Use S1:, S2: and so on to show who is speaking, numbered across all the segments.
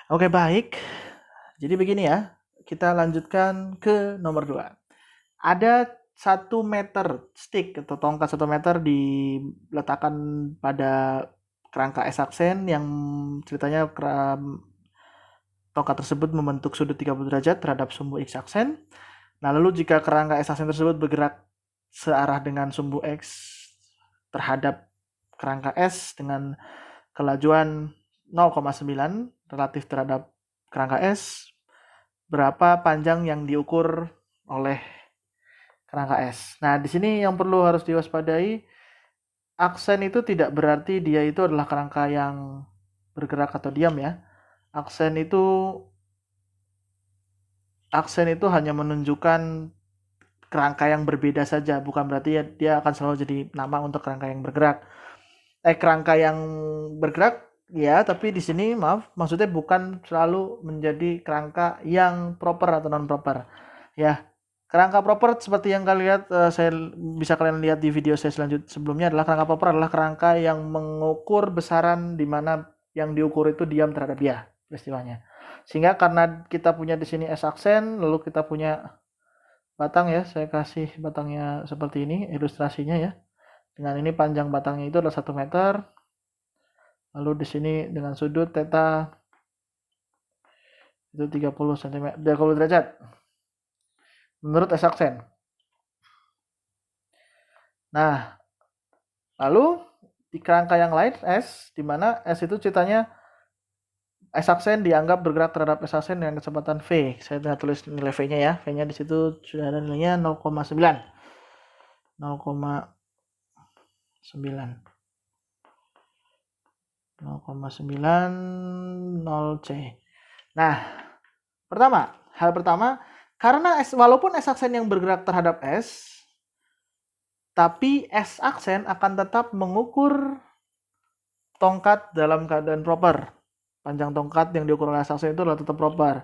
S1: Oke, baik. Jadi begini ya, kita lanjutkan ke nomor 2. Ada 1 meter stick atau tongkat 1 meter diletakkan pada kerangka S aksen yang ceritanya tongkat tersebut membentuk sudut 30 derajat terhadap sumbu X aksen. Nah, lalu jika kerangka S aksen tersebut bergerak searah dengan sumbu X terhadap kerangka S dengan kelajuan 0,9 relatif terhadap kerangka S, berapa panjang yang diukur oleh kerangka S. Nah, di sini yang perlu harus diwaspadai, aksen itu tidak berarti dia itu adalah kerangka yang bergerak atau diam ya. Aksen itu hanya menunjukkan kerangka yang berbeda saja, bukan berarti dia akan selalu jadi nama untuk kerangka yang bergerak. Kerangka yang bergerak ya, tapi di sini maaf, maksudnya bukan selalu menjadi kerangka yang proper atau non proper. Ya, kerangka proper seperti yang kalian lihat, saya bisa kalian lihat di video saya sebelumnya adalah kerangka proper adalah kerangka yang mengukur besaran di mana yang diukur itu diam terhadap dia peristiwanya. Sehingga karena kita punya di sini S aksen, lalu kita punya batang ya, saya kasih batangnya seperti ini ilustrasinya ya. Dengan ini panjang batangnya itu adalah 1 meter. Lalu di sini dengan sudut theta itu 30 cm, 30 derajat. Menurut S aksen. Nah, lalu di kerangka yang lain S, di mana S itu ceritanya S aksen dianggap bergerak terhadap S aksen dengan kecepatan V. Saya sudah tulis nilai V-nya ya. V-nya di situ sudah ada nilainya 0,9. 0,9. 0,90 C. Nah, hal pertama, karena walaupun S aksen yang bergerak terhadap S, tapi S aksen akan tetap mengukur tongkat dalam keadaan proper. Panjang tongkat yang diukur oleh S aksen itu adalah tetap proper.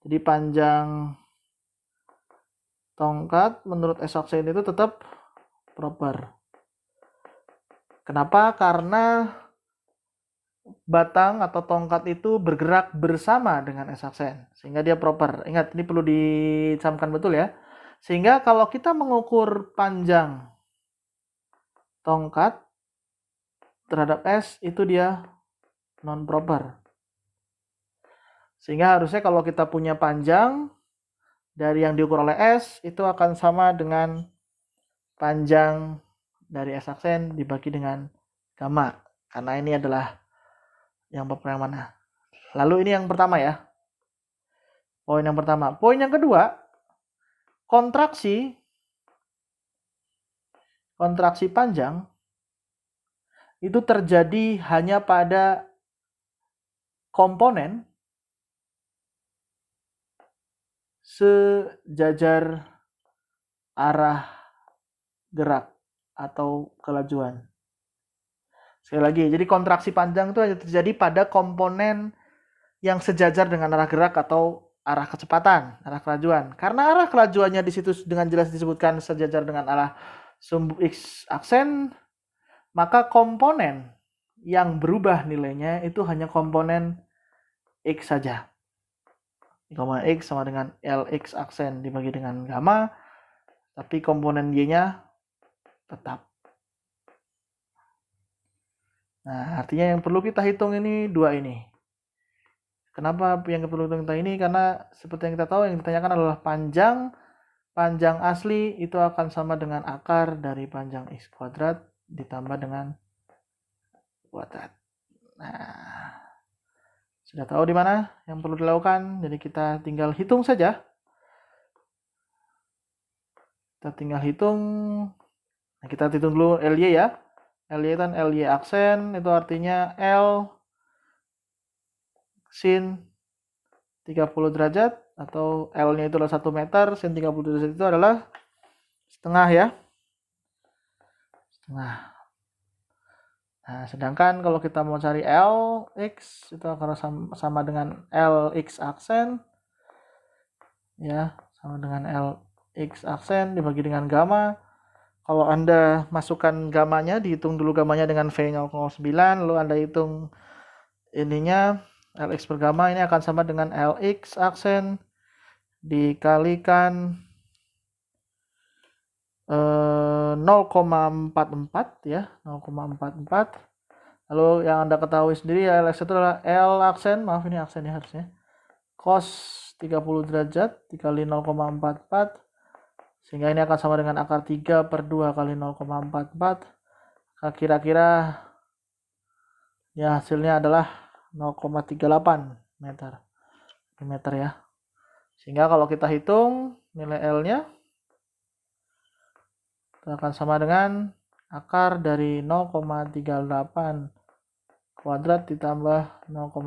S1: Jadi panjang tongkat menurut S aksen itu tetap proper. Kenapa? Karena batang atau tongkat itu bergerak bersama dengan S aksen, sehingga dia proper. Ingat, ini perlu disamkan betul ya. Sehingga kalau kita mengukur panjang tongkat terhadap S, itu dia non proper. Sehingga harusnya kalau kita punya panjang dari yang diukur oleh S, itu akan sama dengan panjang dari S aksen dibagi dengan gamma. Karena ini adalah yang mana. Lalu ini yang pertama ya. Poin yang pertama. Poin yang kedua, kontraksi panjang itu terjadi hanya pada komponen sejajar arah gerak atau kelajuan. Sekali lagi, jadi kontraksi panjang itu hanya terjadi pada komponen yang sejajar dengan arah gerak atau arah kecepatan, arah kelajuan. Karena arah kelajuannya di situ dengan jelas disebutkan sejajar dengan arah sumbu X aksen, maka komponen yang berubah nilainya itu hanya komponen X saja. Komponen X sama dengan LX aksen dibagi dengan gamma, tapi komponen Y-nya tetap. Nah, artinya yang perlu kita hitung ini dua ini. Kenapa yang perlu kita ini? Karena seperti yang kita tahu, yang ditanyakan adalah panjang asli itu akan sama dengan akar dari panjang X kuadrat ditambah dengan kuadrat. Nah, sudah tahu di mana yang perlu dilakukan, jadi kita tinggal hitung saja. Kita tinggal hitung. Nah, kita hitung dulu LY ya. LY kan LY aksen, itu artinya L sin 30 derajat, atau L-nya itu adalah 1 meter, sin 30 derajat itu adalah setengah ya. Setengah. Nah, sedangkan kalau kita mau cari LX, itu akan sama dengan LX aksen. Ya, sama dengan LX aksen dibagi dengan gamma. Kalau Anda masukkan gamanya, dihitung dulu gamanya dengan V 0,9, lalu Anda hitung ininya Lx per gamma ini akan sama dengan Lx aksen dikalikan 0,44 ya, 0,44. Lalu yang Anda ketahui sendiri ya, Lx itu adalah L aksen, maaf ini aksen ya harusnya, cos 30 derajat dikali 0,44, sehingga ini akan sama dengan akar 3 per 2 kali 0,44. Kira-kira ya hasilnya adalah 0,38 meter ya. Sehingga kalau kita hitung nilai L-nya akan sama dengan akar dari 0,38 kuadrat ditambah 0,5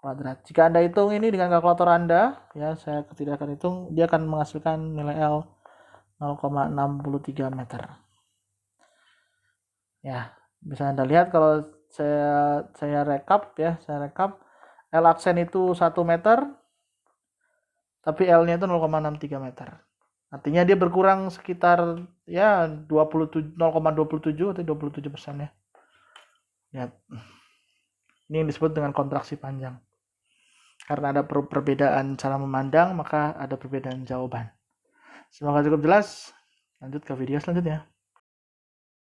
S1: kuadrat. Jika Anda hitung ini dengan kalkulator Anda, ya saya tidak akan hitung, dia akan menghasilkan nilai L 0,63 meter. Ya, bisa Anda lihat kalau saya rekap ya, L aksen itu 1 meter, tapi L-nya itu 0,63 meter. Artinya dia berkurang sekitar ya 0,27 atau 27% ya. Lihat. Ini yang disebut dengan kontraksi panjang. Karena ada perbedaan cara memandang, maka ada perbedaan jawaban. Semoga cukup jelas. Lanjut ke video selanjutnya.